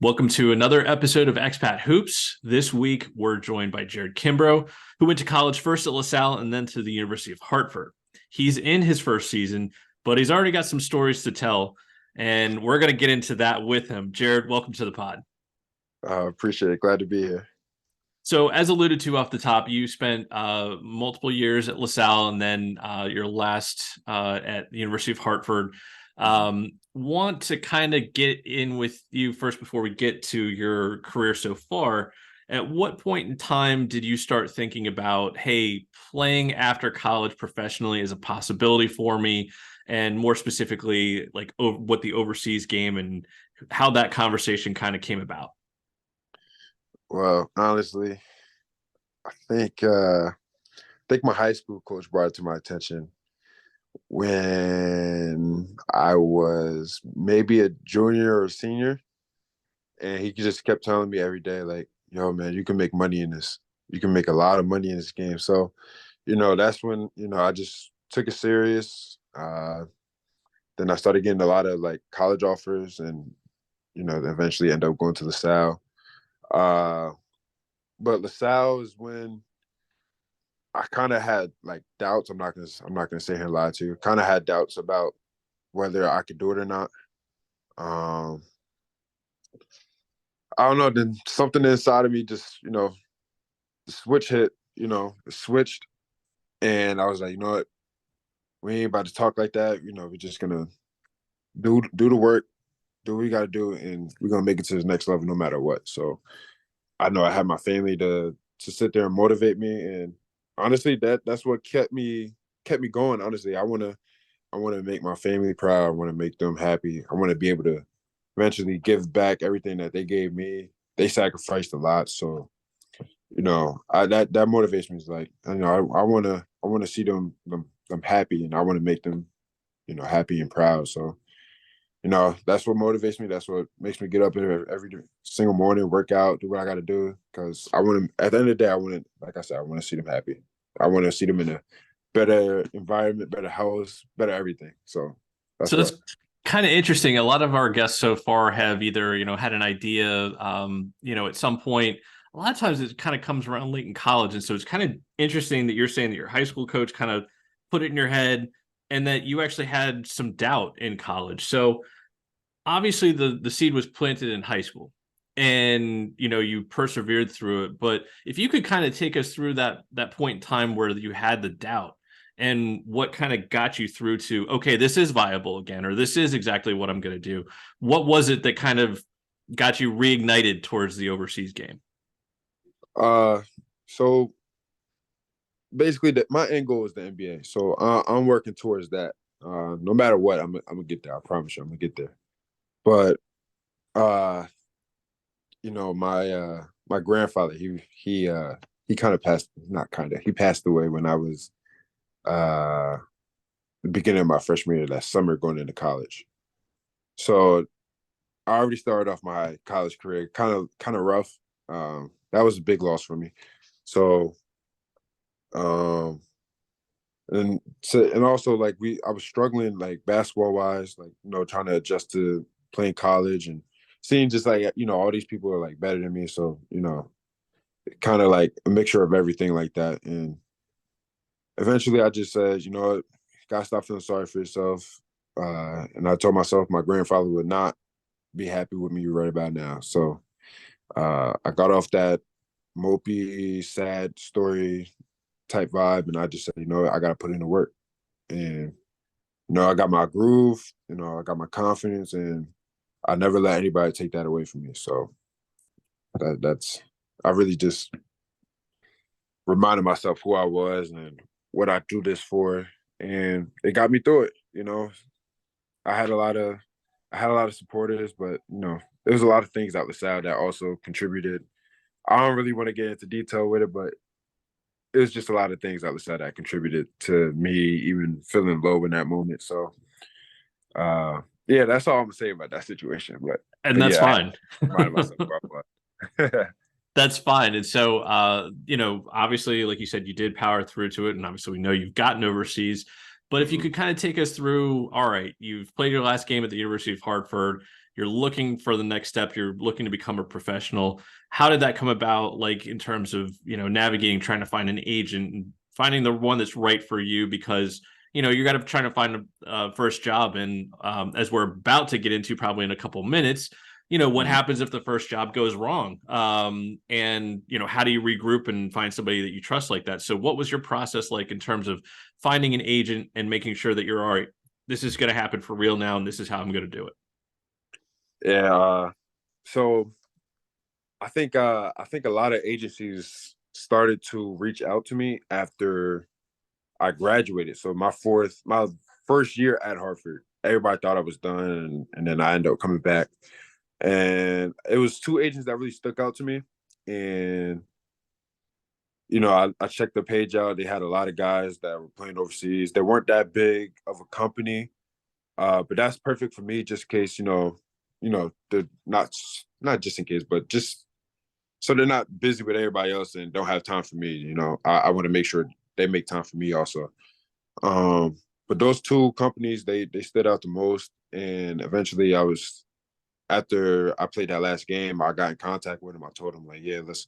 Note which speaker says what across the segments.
Speaker 1: Welcome to another episode of Expat Hoops. This week, we're joined by Jared Kimbrough, who went to college first at Salle and then to the University of Hartford. He's in his first season, but he's already got some stories to tell, and we're going to get into that with him. Jared, welcome to the pod.
Speaker 2: Appreciate it. Glad to be here.
Speaker 1: So, as alluded to off the top, you spent multiple years at LaSalle and then your last at the University of Hartford. Want to kind of get in with you first before we get to your career so far. At what point in time did you start thinking about, hey, playing after college professionally is a possibility for me? And more specifically, like what the overseas game and how that conversation kind of came about?
Speaker 2: Well, honestly, I think my high school coach brought it to my attention when I was maybe a junior or senior, and he just kept telling me every day, like, "Yo, man, you can make money in this. You can make a lot of money in this game." So, that's when I just took it serious. Then I started getting a lot of like college offers, and eventually end up going to LaSalle. Uh, but LaSalle is when I kind of had like doubts. I'm not gonna sit here and lie to you. Kind of had doubts about whether I could do it or not. Um, I don't know. Then something inside of me just the switch hit. It switched, and I was like, you know what, we ain't about to talk like that. We're just gonna do the work, do what we got to do, and we're gonna make it to the next level no matter what. So I know I had my family to sit there and motivate me, and honestly, that's what kept me going. Honestly, I want to make my family proud. I want to make them happy. I want to be able to eventually give back everything that they gave me. They sacrificed a lot, so that motivates me. Is like, I want to see them happy, and I want to make them happy and proud. So that's what motivates me. That's what makes me get up every single morning, work out, do what I got to do. Because I want to, at the end of the day, like I said, I want to see them happy. I want to see them in a better environment, better house, better everything. So that's
Speaker 1: So
Speaker 2: what.
Speaker 1: that's kind of interesting. A lot of our guests so far have either, had an idea, at some point. A lot of times it kind of comes around late in college. And so it's kind of interesting that you're saying that your high school coach kind of put it in your head and that you actually had some doubt in college. So obviously the seed was planted in high school and you persevered through it. But if you could kind of take us through that point in time where you had the doubt and what kind of got you through to, okay, this is viable again, or this is exactly what I'm going to do. What was it that kind of got you reignited towards the overseas game?
Speaker 2: Uh, so basically, my end goal is the NBA. So I'm working towards that. No matter what, I'm gonna get there. I promise you, I'm gonna get there. But uh, my grandfather, he kind of passed, not kind of, he passed away when I was uh the beginning of my freshman year, that summer going into college. So I already started off my college career kind of rough. That was a big loss for me. So um and also like I was struggling like basketball wise, like trying to adjust to playing college and seeing just like all these people are like better than me. So kind of like a mixture of everything like that. And eventually I just said, you know what, gotta stop feeling sorry for yourself. And I told myself my grandfather would not be happy with me right about now. So I got off that mopey, sad story type vibe, and I just said, I gotta put in the work. And I got my groove, I got my confidence, and I never let anybody take that away from me. So that's I really just reminded myself who I was and what I do this for, and it got me through it. I had a lot of supporters, but there was a lot of things out the side that also contributed. I don't really want to get into detail with it, but it was just a lot of things out the side that contributed to me even feeling low in that moment. So yeah, that's all I'm gonna say about that situation.
Speaker 1: And
Speaker 2: But
Speaker 1: that's
Speaker 2: yeah, I
Speaker 1: fine.
Speaker 2: reminded myself who I was.
Speaker 1: That's fine. And so, obviously, like you said, you did power through to it. And obviously, we know you've gotten overseas. But if you
Speaker 2: Mhm.
Speaker 1: could kind of take us through, all right, you've played your last game at the University of Hartford. you're looking for the next step, you're looking to become a professional. How did that come about, like in terms of, navigating, trying to find an agent and finding the one that's right for you? Because you got to try to find a first job, and as we're about to get into probably in a couple minutes, what happens if the first job goes wrong? And how do you regroup and find somebody that you trust like that? So what was your process like in terms of finding an agent and making sure that you're all right, this is going to happen for real now, and this is how I'm going to do it?
Speaker 2: Yeah. So I think a lot of agencies started to reach out to me after I graduated. So my first year at Hartford, everybody thought I was done, and then I ended up coming back. And it was two agents that really stuck out to me. And I checked the page out. They had a lot of guys that were playing overseas. They weren't that big of a company, but that's perfect for me. Just in case, they're not just in case, but just so they're not busy with everybody else and don't have time for me. I want to make sure they make time for me also. But those two companies, they stood out the most. And eventually, after I played that last game, I got in contact with them. I told them, like, yeah, let's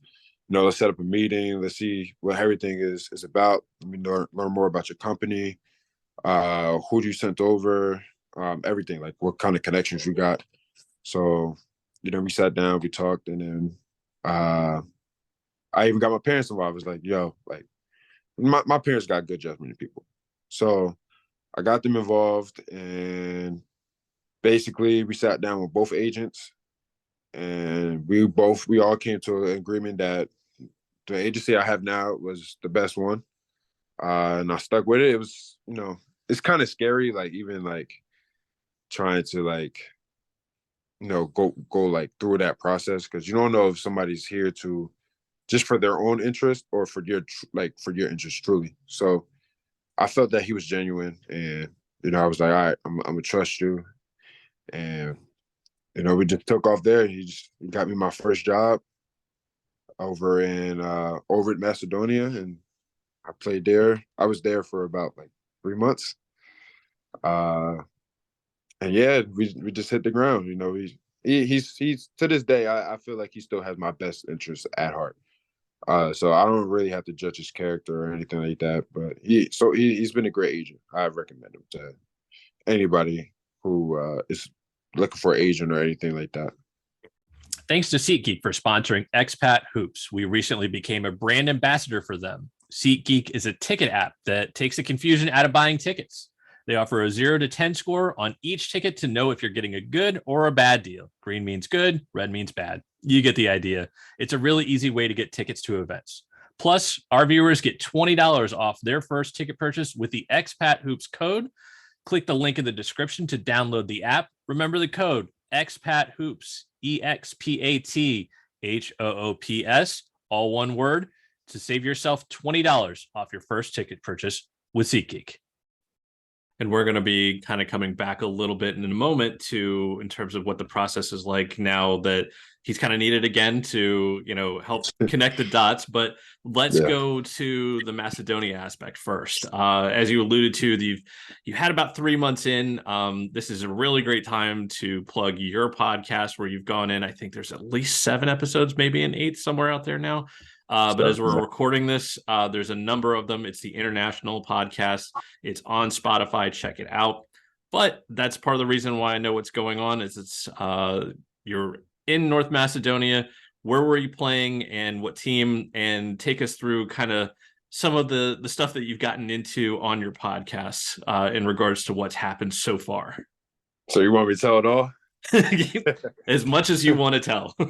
Speaker 2: set up a meeting. Let's see what everything is about. Let me learn more about your company. Who you sent over, everything, like what kind of connections you got. So, we sat down, we talked, and then I even got my parents involved. I was like, yo, like my parents got good judgment in people. So I got them involved, and basically we sat down with both agents, and we all came to an agreement that the agency I have now was the best one. And I stuck with it. It was, it's kind of scary, like even like trying to like, go like through that process, because you don't know if somebody's here to just for their own interest or for your interest truly. So I felt that he was genuine, and I was like, all right, I'm gonna trust you, and we just took off there. He got me my first job over in Macedonia, and I played there. I was there for about like 3 months. And yeah, we just hit the ground. He's to this day, I feel like he still has my best interests at heart. So I don't really have to judge his character or anything like that. But he's been a great agent. I recommend him to anybody who is looking for an agent or anything like that.
Speaker 1: Thanks to SeatGeek for sponsoring Expat Hoops. We recently became a brand ambassador for them. SeatGeek is a ticket app that takes the confusion out of buying tickets. They offer a 0 to 10 score on each ticket to know if you're getting a good or a bad deal. Green means good, red means bad. You get the idea. It's a really easy way to get tickets to events. Plus, our viewers get $20 off their first ticket purchase with the Expat Hoops code. Click the link in the description to download the app. Remember the code Expat Hoops, EXPATHOOPS, all one word, to save yourself $20 off your first ticket purchase with SeatGeek. And we're going to be kind of coming back a little bit in a moment in terms of what the process is like now that he's kind of needed again to, help connect the dots. But let's go to the Macedonia aspect first. As you alluded to, you had about 3 months in. This is a really great time to plug your podcast where you've gone in. I think there's at least 7 episodes, maybe an 8th somewhere out there now. But as we're recording this, there's a number of them. It's the international podcast. It's on Spotify. Check it out. But that's part of the reason why I know what's going on is you're in North Macedonia. Where were you playing and what team? And take us through kind of some of the stuff that you've gotten into on your podcast in regards to what's happened so far.
Speaker 2: So you want me to tell it all?
Speaker 1: As much as you want to tell.
Speaker 2: all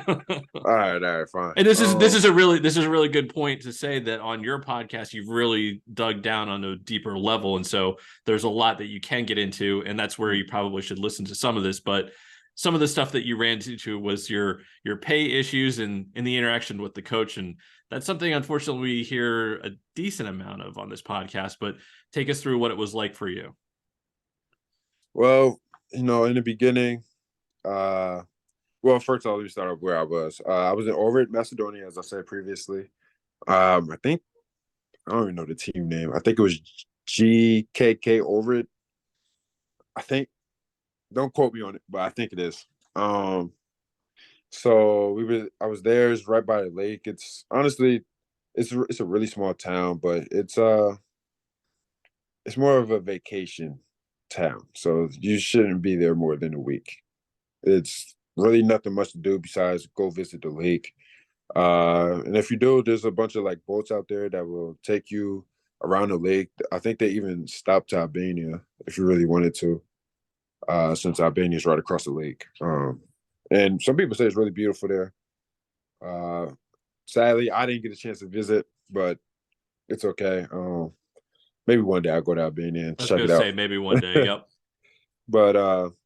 Speaker 2: right, fine.
Speaker 1: And this is a really good point to say that on your podcast you've really dug down on a deeper level, and so there's a lot that you can get into, and that's where you probably should listen to some of this. But some of the stuff that you ran into was your pay issues and in the interaction with the coach, and that's something unfortunately we hear a decent amount of on this podcast. But take us through what it was like for you.
Speaker 2: Well, in the beginning, well, first of all, let me start off where I was. I was in Ohrid, Macedonia, as I said previously. I don't even know the team name. I think it was GKK Ohrid. I think. Don't quote me on it, but I think it is. Um, so I was there. It's right by the lake. It's honestly, it's a really small town, but it's more of a vacation town. So you shouldn't be there more than a week. It's really nothing much to do besides go visit the lake. And if you do, there's a bunch of like boats out there that will take you around the lake. I think they even stopped to Albania if you really wanted to, since Albania is right across the lake. And some people say it's really beautiful there. Uh, Sadly, I didn't get a chance to visit, but it's okay. Maybe one day I'll go to Albania and
Speaker 1: I was
Speaker 2: check
Speaker 1: gonna
Speaker 2: it out.
Speaker 1: say maybe one day. Yep.
Speaker 2: But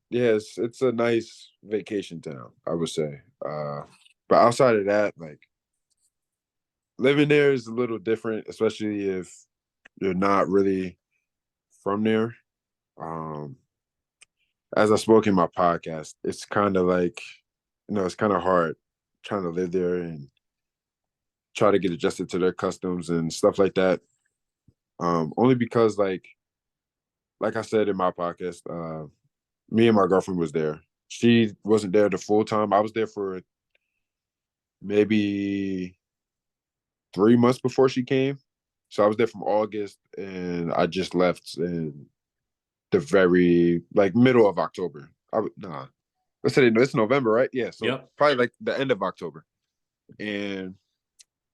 Speaker 2: yeah, it's a nice vacation town, I would say. But outside of that, like living there is a little different, especially if you're not really from there. Um, as I spoke in my podcast, it's kind of like, it's kind of hard trying to live there and try to get adjusted to their customs and stuff like that. Only because like I said in my podcast, me and my girlfriend was there. She wasn't there the full time. I was there for maybe 3 months before she came. So I was there from August and I just left in the very like middle of October. Nah. Let's say it's November, right? Yeah. So
Speaker 1: Yep.
Speaker 2: probably like the end of October. And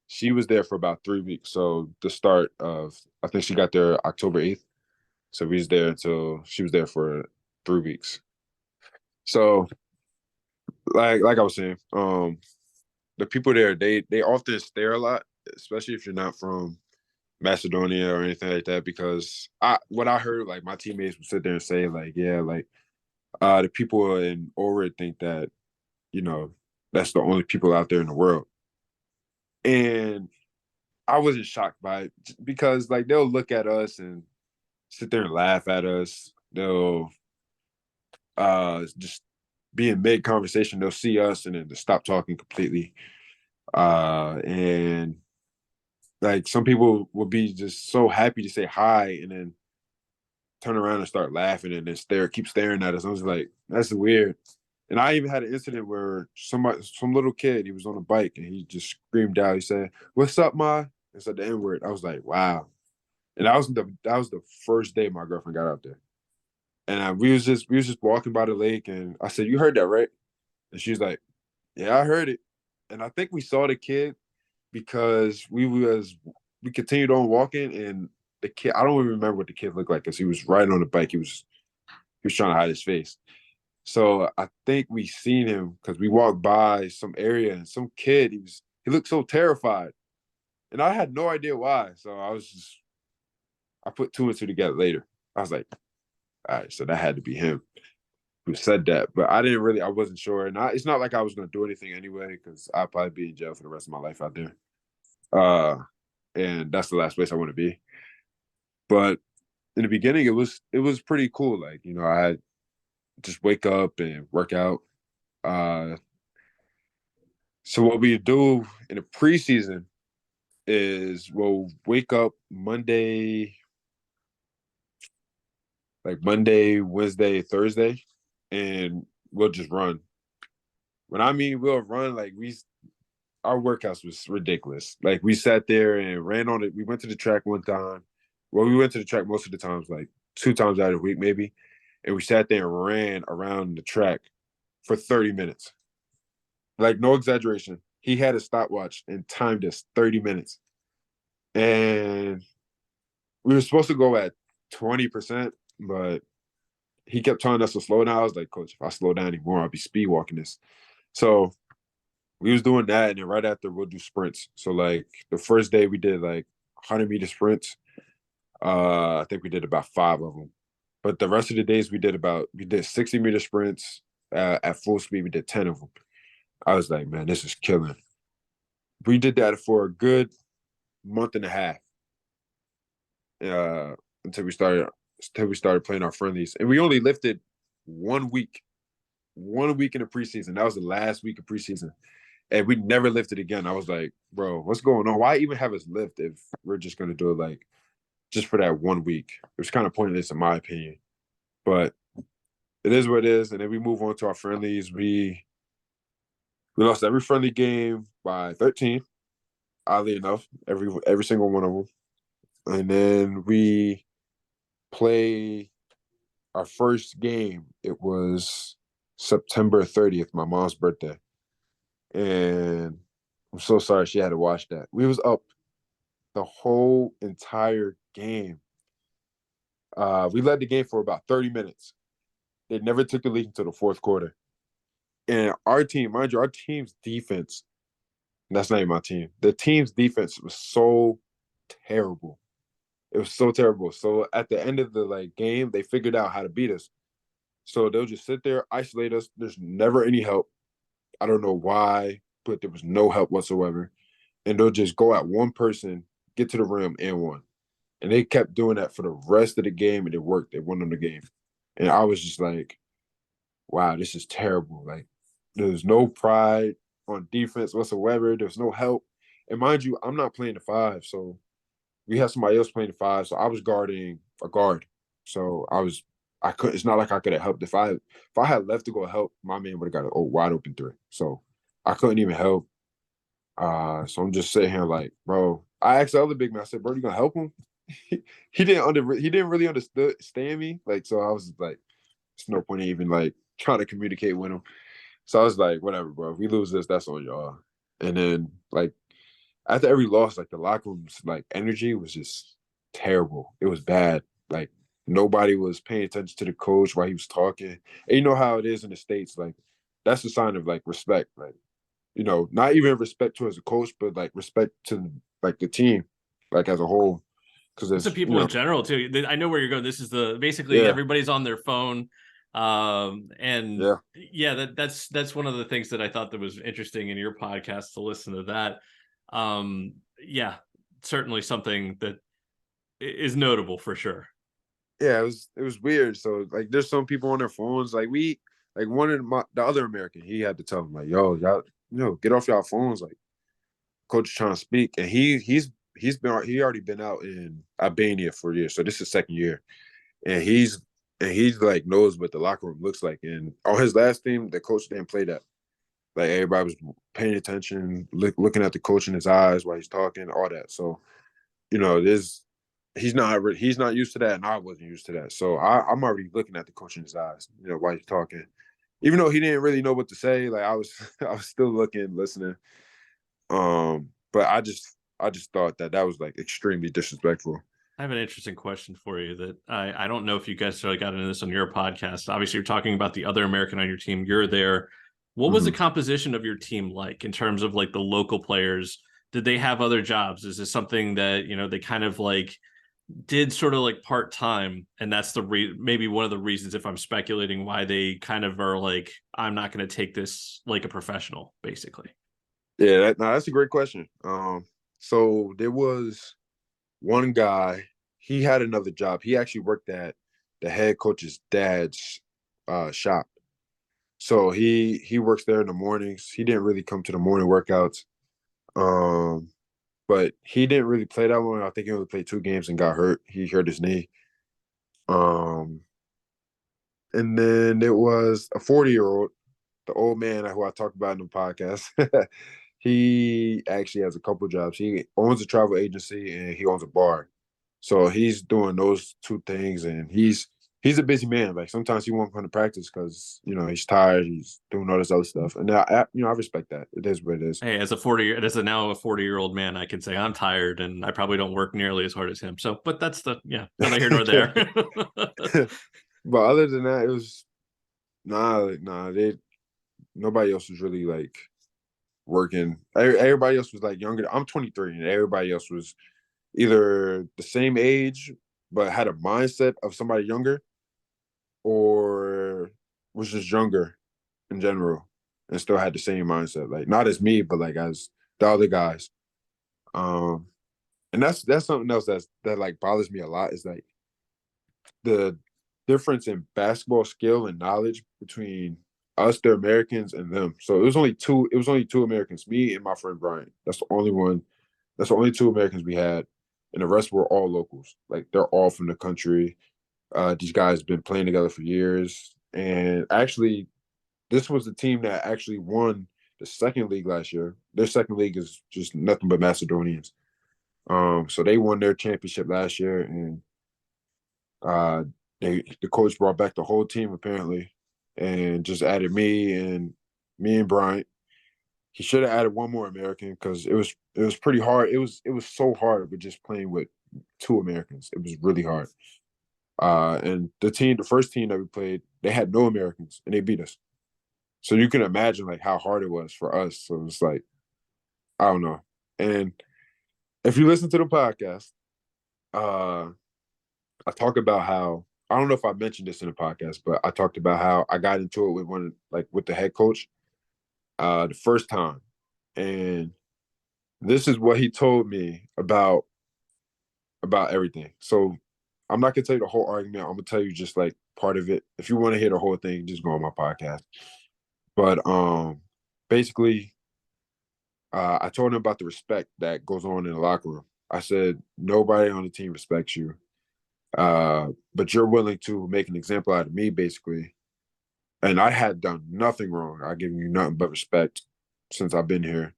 Speaker 2: she was there for about 3 weeks. So the start of I think she got there October 8th. So we was there until she was there for 3 weeks. So like I was saying, the people there, they often stare a lot, especially if you're not from Macedonia or anything like that, because what I heard, like my teammates would sit there and say, like, yeah, like the people in Ohrid think that, you know, that's the only people out there in the world. And I wasn't shocked by it because like they'll look at us and sit there and laugh at us. They'll just be in mid conversation, they'll see us and then just stop talking completely. And like some people will be just so happy to say hi and then turn around and start laughing and then keep staring at us. I was like, that's weird. And I even had an incident where some little kid, he was on a bike and he just screamed out. He said, "What's up, ma?" And said the N word. I was like, wow. And that was the first day my girlfriend got out there. And we was just walking by the lake, and I said, "You heard that, right?" And she's like, "Yeah, I heard it." And I think we saw the kid because we continued on walking, and the kid, I don't even remember what the kid looked like because he was riding on the bike. He was trying to hide his face. So I think we seen him because we walked by some area and some kid, he looked so terrified. And I had no idea why. So I put two and two together later. I was like, all right, so that had to be him who said that. But I wasn't sure. And it's not like I was going to do anything anyway because I'd probably be in jail for the rest of my life out there. And that's the last place I want to be. But in the beginning, it was pretty cool. Like, I had just wake up and work out. Uh, so what we do in the preseason is we'll wake up Monday, Wednesday, Thursday, and we'll just run. When I mean we'll run, like our workouts was ridiculous. Like we sat there and ran on it. We went to the track one time. Well, we went to the track most of the times, like 2 times out of the week, maybe. And we sat there and ran around the track for 30 minutes. Like, no exaggeration. He had a stopwatch and timed us 30 minutes. And we were supposed to go at 20%, but he kept telling us to slow down. I was like, Coach, if I slow down anymore, I'll be speed walking this. So we was doing that, and then right after we'll do sprints. So like the first day we did like 100-meter sprints. I think we did about 5 of them. But the rest of the days we did 60-meter sprints at full speed. We did 10 of them. I was like, man, this is killing. We did that for a good month and a half uh, until we started playing our friendlies, and we only lifted 1 week, 1 week in the preseason. That was the last week of preseason, and we never lifted again. I was like, bro, what's going on? Why even have us lift if we're just gonna do it like just for that 1 week? It was kind of pointless in my opinion, but it is what it is. And then we move on to our friendlies. We lost every friendly game by 13, oddly enough, every single one of them. And then we play our first game. It was September 30th, my mom's birthday. And I'm so sorry she had to watch that. We was up the whole entire game. We led the game for about 30 minutes. They never took the lead until the fourth quarter. And our team, mind you, our team's defense, that's not even my team. The team's defense was so terrible. It was so terrible. So at the end of the game, they figured out how to beat us. So they'll just sit there, isolate us. There's never any help. I don't know why, but there was no help whatsoever. And they'll just go at one person, get to the rim, and won. And they kept doing that for the rest of the game, and it worked. They won on the game. And I was just like, wow, this is terrible. Like, there's no pride on defense whatsoever. There's no help. And mind you, I'm not playing the five, so we have somebody else playing the five. So I was guarding a guard. So I couldn't. It's not like I could have helped. If I had left to go help, my man would have got a wide open three. So I couldn't even help. So I'm just sitting here like, bro. I asked the other big man. I said, bro, you gonna help him? He didn't really understand me. Like, so I was like, there's no point in even trying to communicate with him. So I was like, whatever, bro. If we lose this, that's on y'all. And then after every loss, the locker room's energy was just terrible. It was bad. Like nobody was paying attention to the coach while he was talking. And you know how it is in the States, that's a sign of respect. Not even respect towards the coach, but respect to the team, as a whole. Because
Speaker 1: It's the
Speaker 2: there's
Speaker 1: people in general too. I know where you're going. This is basically
Speaker 2: yeah,
Speaker 1: everybody's on their phone. And
Speaker 2: yeah.
Speaker 1: yeah, that's one of the things that I thought that was interesting in your podcast to listen to that. Yeah, certainly something that is notable for sure.
Speaker 2: Yeah, it was weird. So there's some people on their phones. One of the other American, he had to tell them yo, y'all, get off y'all phones. Coach is trying to speak, and he already been out in Albania for years. So this is his second year, and he's knows what the locker room looks like. And on his last team, the coach didn't play that. Everybody was paying attention, looking at the coach in his eyes while he's talking, all that. So there's he's not used to that, and I wasn't used to that. So I'm already looking at the coach in his eyes, while he's talking, even though he didn't really know what to say. I was I was still looking, listening. But I just thought that was extremely disrespectful.
Speaker 1: I have an interesting question for you that I don't know if you guys really got into this on your podcast. Obviously, you're talking about the other American on your team. You're there. What was the
Speaker 2: Mm-hmm.
Speaker 1: composition of your team like in terms of the local players? Did they have other jobs? Is this something that, they kind of did sort of part time? And that's maybe one of the reasons, if I'm speculating, why they kind of are I'm not going to take this like a professional, basically.
Speaker 2: Yeah, that's a great question. So there was one guy. He had another job. He actually worked at the head coach's dad's shop. So he works there in the mornings. He didn't really come to the morning workouts. Um, but he didn't really play that one. I think he only played 2 games and got hurt. He hurt his knee. Um, and then it was a 40-year-old, the old man who I talked about in the podcast. He actually has a couple jobs. He owns a travel agency and he owns a bar. So he's doing those two things, and he's a busy man. Sometimes he won't come to practice because he's tired. He's doing all this other stuff, and I respect that. It is what it is.
Speaker 1: Hey, as a now a 40-year-old man, I can say I'm tired and I probably don't work nearly as hard as him. So, but that's neither here nor there.
Speaker 2: But other than that, it was nah. Nobody else was really working. Everybody else was younger. I'm 23, and everybody else was either the same age but had a mindset of somebody younger, or was just younger in general and still had the same mindset. Not as me, but as the other guys. Um, and that's something else that bothers me a lot is the difference in basketball skill and knowledge between us, the Americans, and them. So it was only two. It was only two Americans, me and my friend Brian. That's the only one. That's the only two Americans we had, and the rest were all locals. They're all from the country. These guys have been playing together for years. And actually, this was the team that actually won the second league last year. Their second league is just nothing but Macedonians. So they won their championship last year, and uh, the coach brought back the whole team apparently, and just added me and Bryant. He should have added one more American because it was pretty hard. It was so hard with just playing with two Americans. It was really hard. And the first team that we played, they had no Americans and they beat us. So you can imagine like how hard it was for us. So it's like, I don't know. And if you listen to the podcast, uh, I talk about how I don't know if I mentioned this in the podcast, but I talked about how I got into it with the head coach the first time. And this is what he told me about everything. So I'm not gonna tell you the whole argument. I'm gonna tell you just like part of it. If you want to hear the whole thing, just go on my podcast. But basically, I told him about the respect that goes on in the locker room. I said nobody on the team respects you, but you're willing to make an example out of me, basically. And I had done nothing wrong. I give you nothing but respect since I've been here.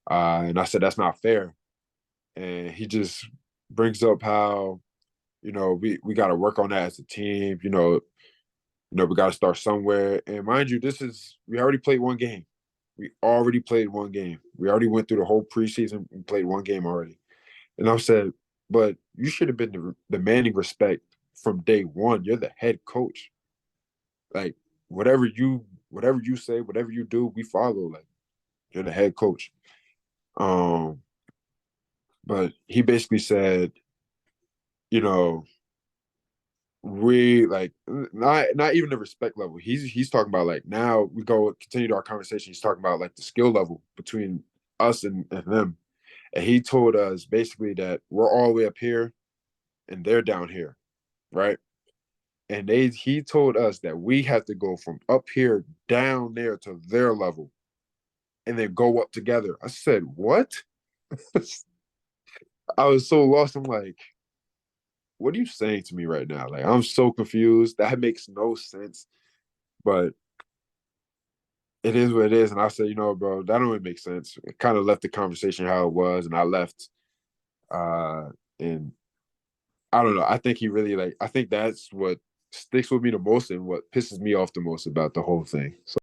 Speaker 2: And I said that's not fair. And he just brings up how we got to work on that as a team. We got to start somewhere. And mind you, we already played one game. We already played one game. We already went through the whole preseason and played one game already. And I said, but you should have been demanding respect from day one. You're the head coach. Like whatever you say, whatever you do, we follow. Like you're the head coach. But he basically said, you know, we like not even the respect level. He's talking about like now we continue our conversation. He's talking about like the skill level between us and them. And he told us basically that we're all the way up here and they're down here, right? And he told us that we have to go from up here down there to their level and then go up together. I said, what? I was so lost. I'm like, what are you saying to me right now? Like, I'm so confused. That makes no sense. But it is what it is. And I said, bro, that don't even make sense. It kind of left the conversation how it was, and I left. And I don't know. I think I think that's what sticks with me the most and what pisses me off the most about the whole thing. So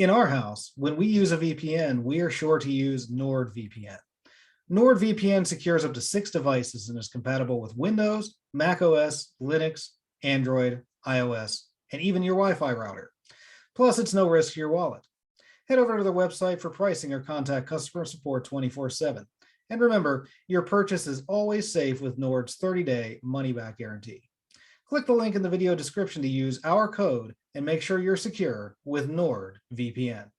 Speaker 3: In our house, when we use a VPN, we are sure to use NordVPN. NordVPN secures up to 6 devices and is compatible with Windows, macOS, Linux, Android, iOS, and even your Wi-Fi router. Plus, it's no risk to your wallet. Head over to their website for pricing or contact customer support 24/7. And remember, your purchase is always safe with Nord's 30-day money-back guarantee. Click the link in the video description to use our code and make sure you're secure with NordVPN.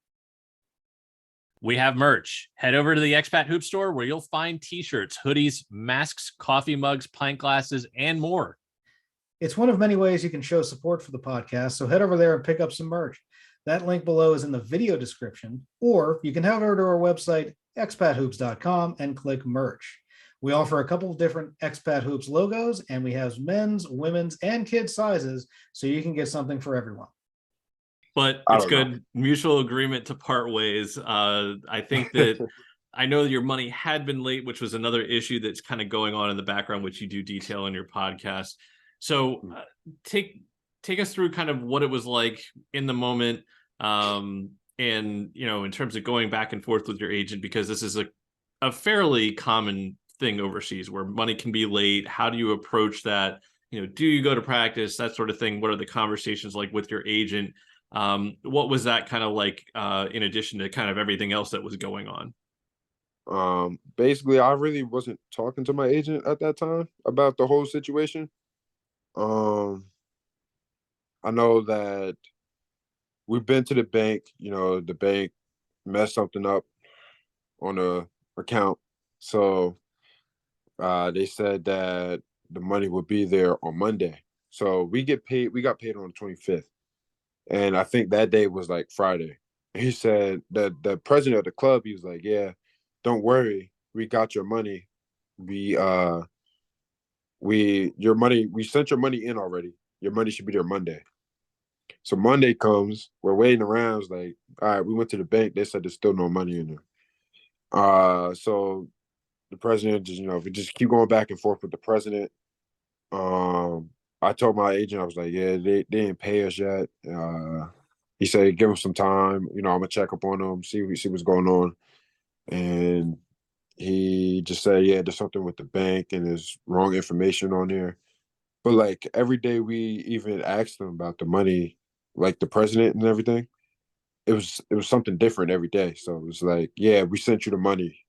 Speaker 1: We have merch. Head over to the Expat Hoop store where you'll find t-shirts, hoodies, masks, coffee mugs, pint glasses, and more.
Speaker 3: It's one of many ways you can show support for the podcast, so head over there and pick up some merch. That link below is in the video description, or you can head over to our website, expathoops.com, and click merch. We offer a couple of different Expat Hoops logos, and we have men's, women's, and kids sizes, so you can get something for everyone.
Speaker 1: But it's good mutual agreement to part ways. I think that I know that your money had been late, which was another issue that's kind of going on in the background, which you do detail in your podcast. So take us through kind of what it was like in the moment, and in terms of going back and forth with your agent, because this is a fairly common thing overseas where money can be late. How do you approach that? Do you go to practice, that sort of thing? What are the conversations like with your agent? What was that kind of like, in addition to kind of everything else that was going on?
Speaker 2: Basically, I really wasn't talking to my agent at that time about the whole situation. I know that we've been to the bank, the bank messed something up on the account. So they said that the money would be there on Monday. So we got paid on the 25th. And I think that day was like Friday. He said that the president of the club, he was like, yeah, don't worry. We got your money. We sent your money in already. Your money should be there Monday. So Monday comes, we're waiting around. It's like, all right, we went to the bank. They said there's still no money in there. So the president just, we just keep going back and forth with the president. I told my agent, I was like, yeah, they didn't pay us yet. He said, give them some time. I'm gonna check up on them, see what's going on. And he just said, yeah, there's something with the bank and there's wrong information on there. But like every day we even asked them about the money, like the president and everything, it was something different every day. So it was like, yeah, we sent you the money.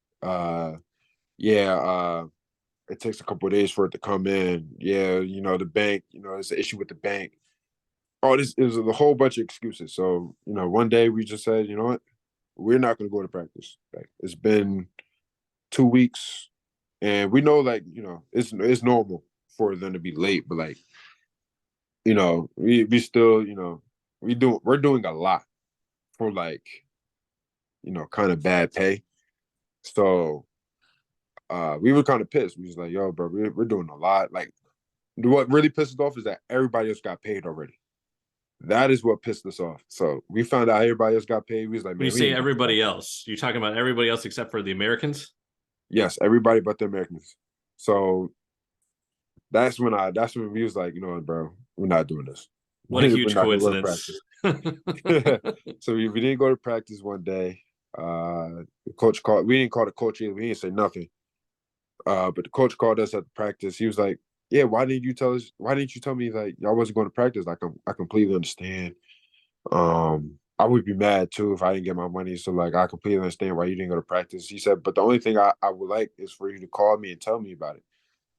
Speaker 2: Yeah, it takes a couple of days for it to come in. Yeah, the bank, there's an issue with the bank. Oh, this is a whole bunch of excuses. So, one day we just said, you know what? We're not gonna go to practice. Like it's been 2 weeks and we know like, it's normal for them to be late, but like, we still, we're doing a lot for like, kind of bad pay. So we were kind of pissed. We was like, yo, bro, we're doing a lot. Like what really pissed us off is that everybody else got paid already. That is what pissed us off. So we found out everybody else got paid. We was like,
Speaker 1: When
Speaker 2: man,
Speaker 1: you
Speaker 2: we
Speaker 1: say
Speaker 2: ain't going to
Speaker 1: everybody
Speaker 2: practice.
Speaker 1: else, you're talking about everybody else except for the Americans?
Speaker 2: Yes, everybody but the Americans. So that's when we was like, bro, we're not doing this.
Speaker 1: What a
Speaker 2: We're
Speaker 1: huge
Speaker 2: not gonna go to
Speaker 1: coincidence.
Speaker 2: practice. So we didn't go to practice one day. The coach called. We didn't call the coach either. We didn't say nothing. But the coach called us at the practice. He was like, "Yeah, why didn't you tell us? Why didn't you tell me like y'all wasn't going to practice? Like I completely understand. I would be mad too if I didn't get my money. So like I completely understand why you didn't go to practice." He said, "But the only thing I would like is for you to call me and tell me about it.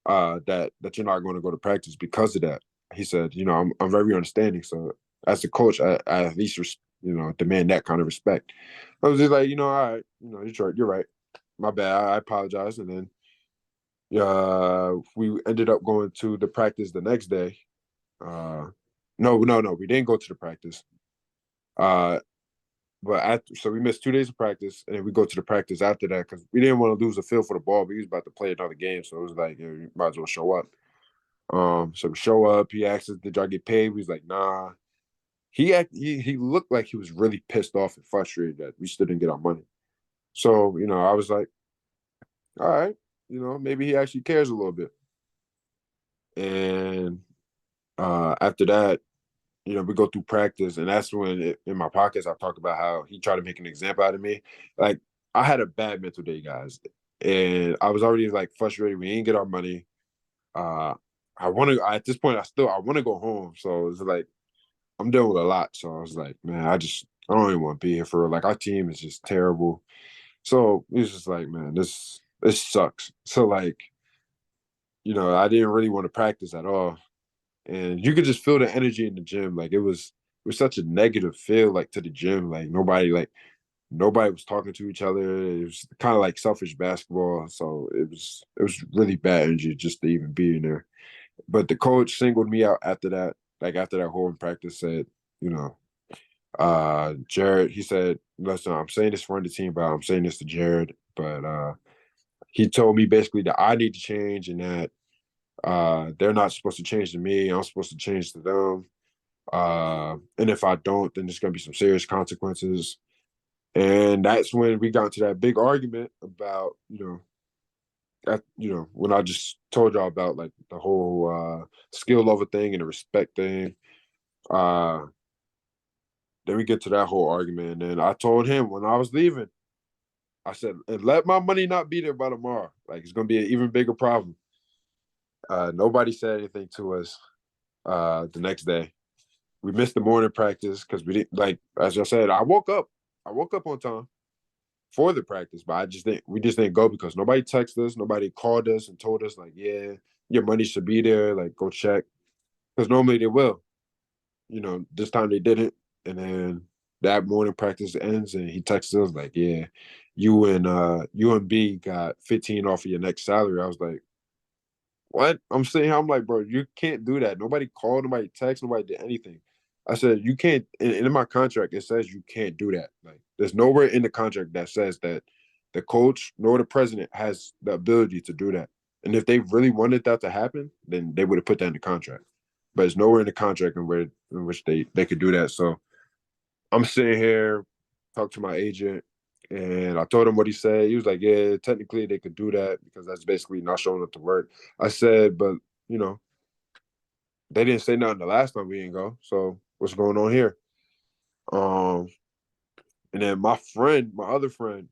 Speaker 2: That you're not going to go to practice because of that." He said, I'm very understanding. So as a coach, I at least demand that kind of respect. I was just like, all right, you're right. My bad. I apologize. And then we ended up going to the practice the next day. No, we didn't go to the practice. Uh, so we missed 2 days of practice, and then we go to the practice after that because we didn't want to lose the feel for the ball. But he was about to play another game, so it was like, you might as well show up. So we show up. He asked us, "Did y'all get paid?" We was like, "Nah." He looked like he was really pissed off and frustrated that we still didn't get our money. So I was like, "All right, maybe he actually cares a little bit." And after that, we go through practice, and that's when in my podcast I talk about how he tried to make an example out of me. Like I had a bad mental day, guys, and I was already like frustrated. We didn't get our money. I want to at this point. I want to go home. So it's like I'm dealing with a lot. So I was like, man, I don't even want to be here for real. Like our team is just terrible. So it's just like, man, this sucks. So like, I didn't really want to practice at all, and you could just feel the energy in the gym. Like it was such a negative feel like to the gym. Like nobody was talking to each other. It was kind of like selfish basketball. So it was really bad energy just to even be in there. But the coach singled me out after that. Like after that whole practice, said, you know, Jared. He said, "Listen, I'm saying this for the team, but I'm saying this to Jared." But he told me basically that I need to change and that they're not supposed to change to me. I'm supposed to change to them. And if I don't, then there's gonna be some serious consequences. And that's when we got into that big argument about, when I just told y'all about like the whole skill level thing and the respect thing. Uh, then we get to that whole argument, and I told him when I was leaving, I said, "And let my money not be there by tomorrow. Like it's gonna be an even bigger problem." Nobody said anything to us the next day. We missed the morning practice because we didn't like. As I said, I woke up. I woke up on time for the practice, but we just didn't go because nobody texted us, nobody called us and told us like, yeah, your money should be there, like go check. Because normally they will. This time they didn't. And then that morning practice ends and he texts us like, yeah, you and B got 15 off of your next salary. I was like, what? I'm sitting here, I'm like, bro, you can't do that. Nobody called, nobody texted, nobody did anything. I said, you can't, in my contract, it says you can't do that. Like, there's nowhere in the contract that says that the coach nor the president has the ability to do that. And if they really wanted that to happen, then they would have put that in the contract. but it's nowhere in the contract in which they could do that. So I'm sitting here, talk to my agent, and I told him what he said. He was like, "Yeah, technically they could do that because that's basically not showing up to work." I said, "But you know, they didn't say nothing the last time we didn't go. So what's going on here?" Um, and then my other friend,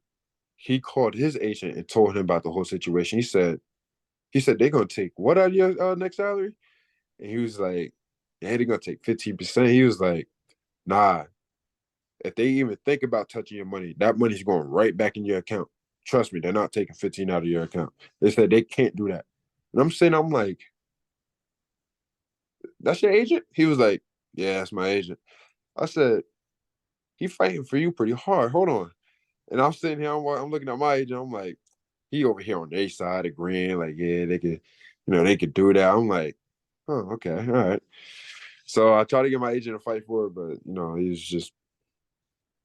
Speaker 2: he called his agent and told him about the whole situation. He said they're gonna take what out of your next salary? And he was like, "Yeah, they're gonna take 15%." He was like, "Nah, if they even think about touching your money, that money's going right back in your account. Trust me, they're not taking 15 out of your account." They said they can't do that. And I'm like, "That's your agent?" He was like, "Yeah, that's my agent." I said, "He fighting for you pretty hard. Hold on." And I'm sitting here, I'm looking at my agent. I'm like, he over here on their side agreeing, like, yeah, they could do that. I'm like, oh, okay, all right. So I tried to get my agent to fight for it, but he was just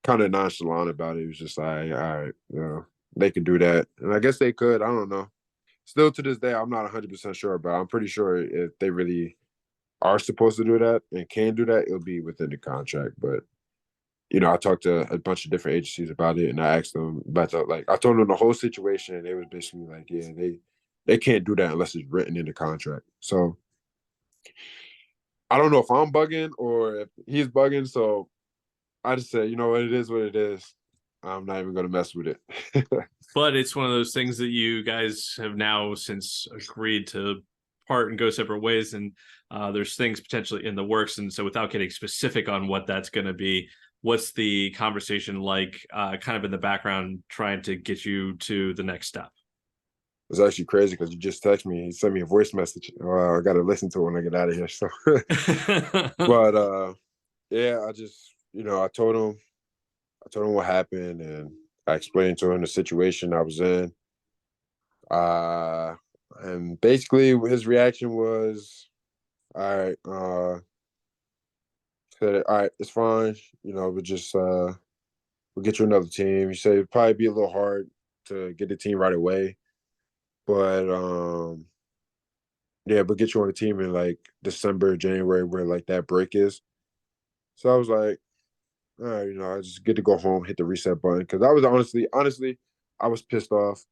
Speaker 2: kind of nonchalant about it. He was just like, all right, they could do that. And I guess they could. I don't know. Still to this day, I'm not 100% sure, but I'm pretty sure if they really are supposed to do that and can do that, it'll be within the contract. But I talked to a bunch of different agencies about it, and I asked them about I told them the whole situation, and they was basically like, yeah, they can't do that unless it's written in the contract. So I don't know if I'm bugging or if he's bugging. So I just said, it is what it is. I'm not even gonna mess with it.
Speaker 1: But it's one of those things that you guys have now since agreed to part and go separate ways, and there's things potentially in the works. And so, without getting specific on what that's going to be, what's the conversation like, kind of in the background, trying to get you to the next step?
Speaker 2: It's actually crazy because you just texted me. He sent me a voice message. I got to listen to it when I get out of here. So, but yeah, I just, I told him what happened, and I explained to him the situation I was in. And basically his reaction was, all right, said, all right, it's fine. We'll get you another team. He said it'd probably be a little hard to get the team right away, but yeah, but get you on the team in like December, January, where like that break is. So I was like, all right, I just get to go home, hit the reset button because I was honestly, I was pissed off.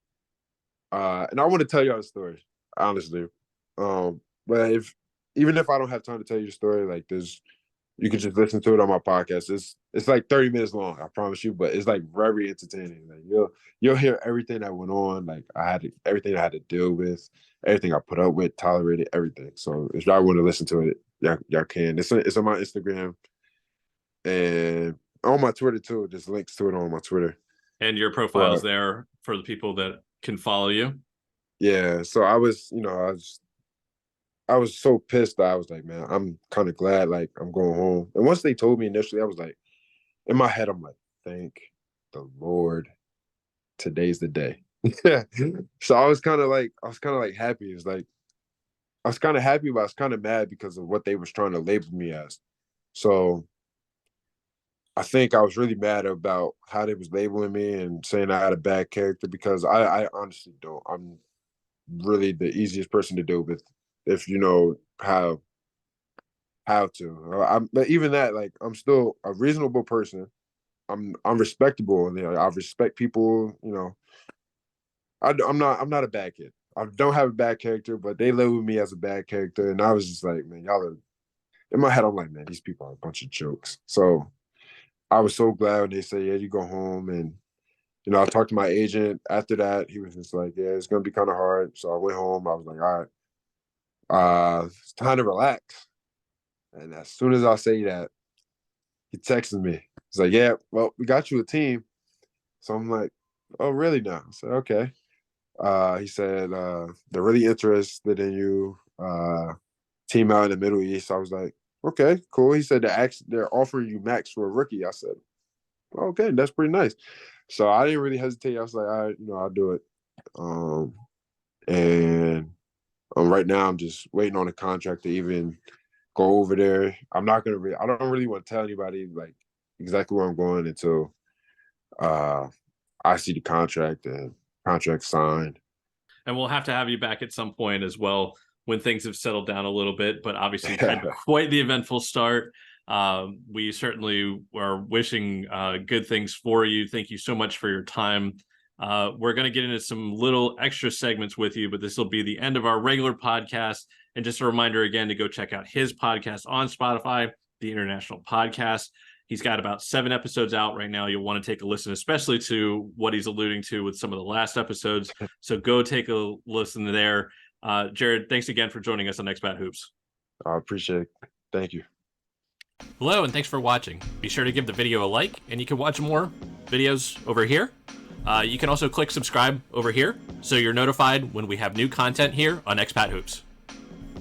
Speaker 2: And I want to tell y'all the story, honestly. But even if I don't have time to tell you the story, like this, you can just listen to it on my podcast. It's like 30 minutes long, I promise you, but it's like very entertaining. Like you'll hear everything that went on. Like everything I had to deal with, everything I put up with, tolerated, everything. So if y'all want to listen to it, y'all can. It's on my Instagram and on my Twitter too. There's links to it on my Twitter.
Speaker 1: And your profile's there for the people that can follow you.
Speaker 2: Yeah. So I was so pissed that I was like, man, I'm kind of glad like I'm going home. And once they told me initially, I was like, in my head, I'm like, thank the Lord, today's the day. So I was kind of like happy. It's like I was kind of happy, but I was kind of mad because of what they was trying to label me as. So I think I was really mad about how they was labeling me and saying I had a bad character because I honestly don't. I'm really the easiest person to deal with if you know how to. But even that, like, I'm still a reasonable person. I'm respectable, and I respect people. I'm not a bad kid. I don't have a bad character, but they labeled me as a bad character, and I was just like, man, y'all are. In my head, I'm like, man, these people are a bunch of jokes. So I was so glad when they said, yeah, you go home, and I talked to my agent after that. He was just like, yeah, it's gonna be kind of hard. So I went home. I was like, all right, it's time to relax. And as soon as I say that, he texted me. He's like, yeah, well, we got you a team. So I'm like, oh, really now? I said, okay. He said, they're really interested in you. Team out in the Middle East. I was like, okay, cool. He said they're offering you max for a rookie. I said, okay, that's pretty nice. So I didn't really hesitate. I was like, all right, I'll do it. And right now I'm just waiting on a contract to even go over there. I don't really want to tell anybody like exactly where I'm going until I see the contract and contract signed.
Speaker 1: And we'll have to have you back at some point as well when things have settled down a little bit, but obviously you've had quite the eventful start. We certainly are wishing good things for you. Thank you so much for your time. We're going to get into some little extra segments with you, but this will be the end of our regular podcast. And just a reminder again to go check out his podcast on Spotify, the International Podcast. He's got about 7 episodes out right now. You'll want to take a listen, especially to what he's alluding to with some of the last episodes. So go take a listen there. Jared, thanks again for joining us on Expat Hoops.
Speaker 2: I appreciate it. Thank you.
Speaker 1: Hello, and thanks for watching. Be sure to give the video a like, and you can watch more videos over here. You can also click subscribe over here, so you're notified when we have new content here on Expat Hoops.